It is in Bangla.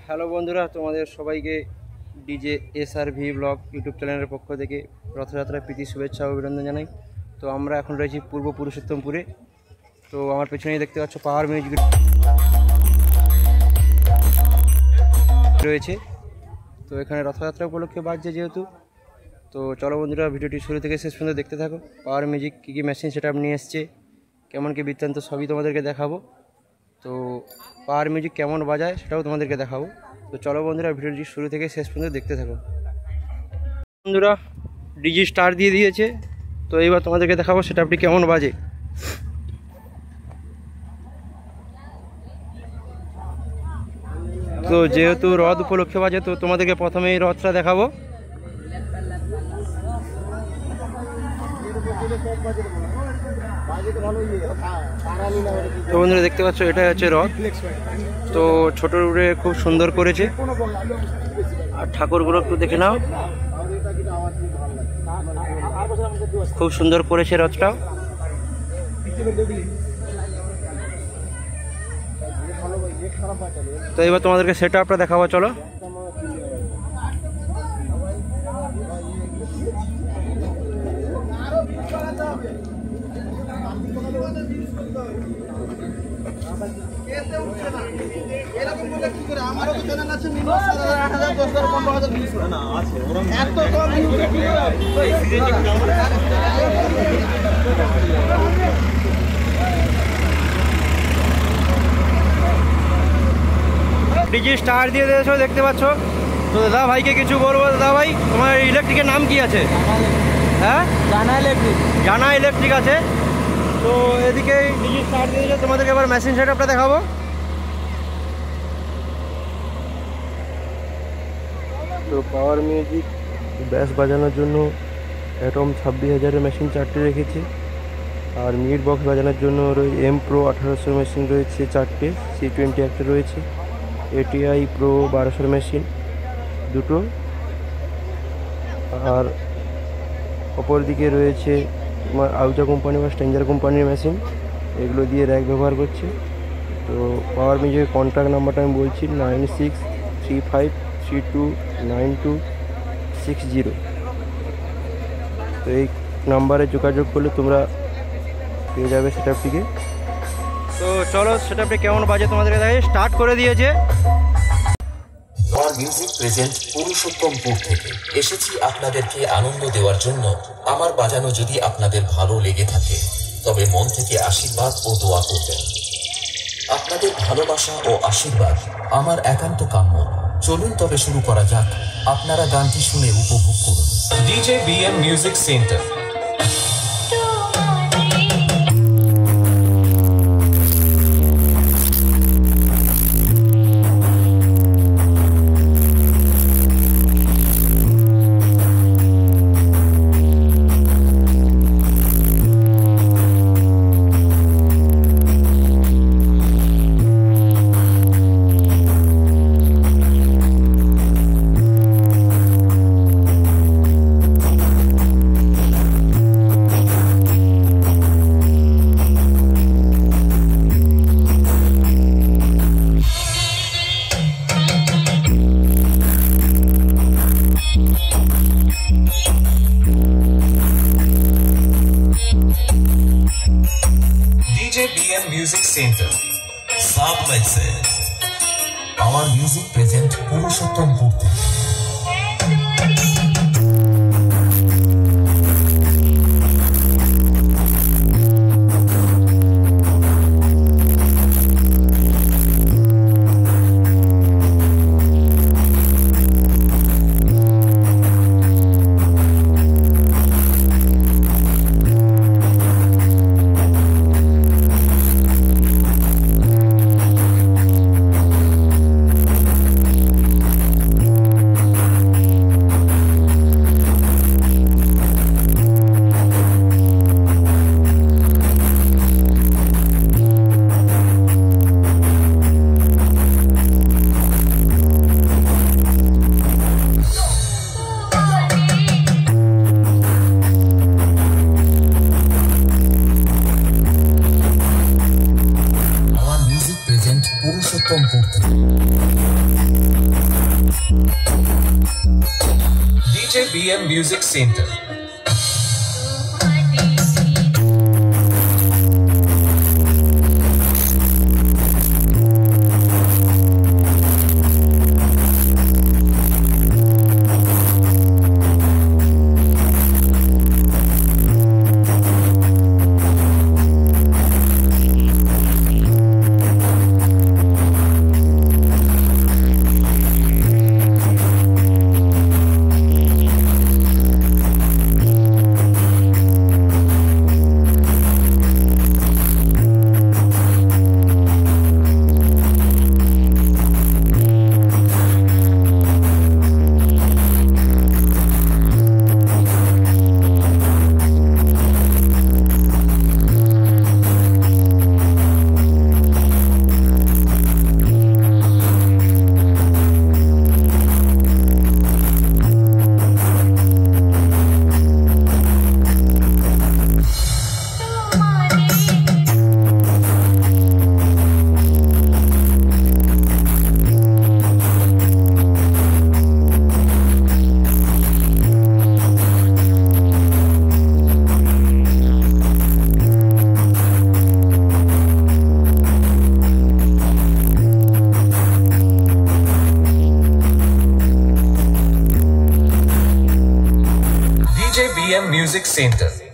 হ্যালো বন্ধুরা, তোমাদের সবাইকে ডিজে SRV ব্লগ ইউটিউব চ্যানেলের পক্ষ থেকে রথযাত্রার প্রীতি শুভেচ্ছা ও অভিনন্দন জানাই। তো আমরা এখন রয়েছি পূর্ব পুরুষোত্তমপুরে। তো আমার পেছনেই দেখতে পাচ্ছ পাওয়ার মিউজিক রয়েছে। তো এখানে রথযাত্রা উপলক্ষে বাজছে যেহেতু, তো চলো বন্ধুরা ভিডিওটি শুরু থেকে শেষ পর্যন্ত দেখতে থাকো। পাওয়ার মিউজিক কী কী মেশিন সেট আপ নিয়ে এসছে, কেমন কী বৃত্তান্ত সবই তোমাদেরকে দেখাবো। তো পাওয়ার মিউজিক কেমন বাজায় সেটাও তোমাদেরকে দেখাবো। তো চলো বন্ধুরা ভিডিওটি শুরু থেকে শেষ পর্যন্ত দেখতে থাকো। বন্ধুরা ডিজি স্টার দিয়ে দিয়েছে, তো এইবার তোমাদেরকে দেখাবো সেটা আপনি কেমন বাজে। তো যেহেতু রথ উপলক্ষে বাজে, তো তোমাদেরকে প্রথমেই রথটা দেখাবো। তো বন্ধুরা দেখতে পাচ্ছ এটা হচ্ছে রথ। তো ছোট রুটে খুব সুন্দর করেছে, আর ঠাকুরগুলো একটু দেখে নাও, খুব সুন্দর করেছে রথটাও। তো এবার তোমাদেরকে সেট আপটা দেখাবো, চলো। ডিজি স্টার দিয়ে দিয়েছো দেখতে পাচ্ছ। তো দাদা ভাইকে কিছু বলবো। দাদা ভাই, তোমার ইলেকট্রিকের নাম কি আছে? হ্যাঁ, জানা ইলেকট্রিক আছে। তো এদিকে ডিজি স্টার দিয়ে দিয়েছো, তোমাদেরকে এবার মেশিন সেট আপটা দেখাবো। তো পাওয়ার মিউজিক ব্যাস বাজানোর জন্য অ্যাটম 26,000 মেশিন 4টে রেখেছে, আর মিড বক্স বাজানোর জন্য M Pro 1800 মেশিন রয়েছে 4টে, C20 একটা রয়েছে, ATI Pro 1200 মেশিন 2টো, আর অপর দিকে রয়েছে তোমার আউজা কোম্পানি বা স্ট্যাঞ্জার কোম্পানির মেশিন, এগুলো দিয়ে র্যাক ব্যবহার করছে। তো পাওয়ার মিউজিকের কন্ট্যাক্ট নাম্বারটা আমি বলছি 9635329260। তো এই নাম্বারে যোগাযোগ করলে তোমরা পেয়ে যাবে সেট আপটিকে। তো চলো সেট আপটি কেমন বাজে তোমাদেরকে দেখে স্টার্ট করে দিয়েছে। পাওয়ার মিউজিক প্রেজেন্ট পুরুষোত্তমপুর থেকে এসেছি আপনাদেরকে আনন্দ দেওয়ার জন্য। আমার বাজানো যদি আপনাদের ভালো লেগে থাকে তবে মন থেকে আশীর্বাদ ও দোয়া করবেন। আপনাদের ভালোবাসা ও আশীর্বাদ আমার একান্ত কাম্য। চলুন তবে শুরু করা যাক। আপনারা গানটি শুনে উপভোগ করুন। DJ BM music centre. BM music centre 7 মেক্সে পাওয়ার মিউজিক প্রেজেন্ট পুরুষোত্তমপুর থেকে। DJ BM Music Center. DJ BM Music Center.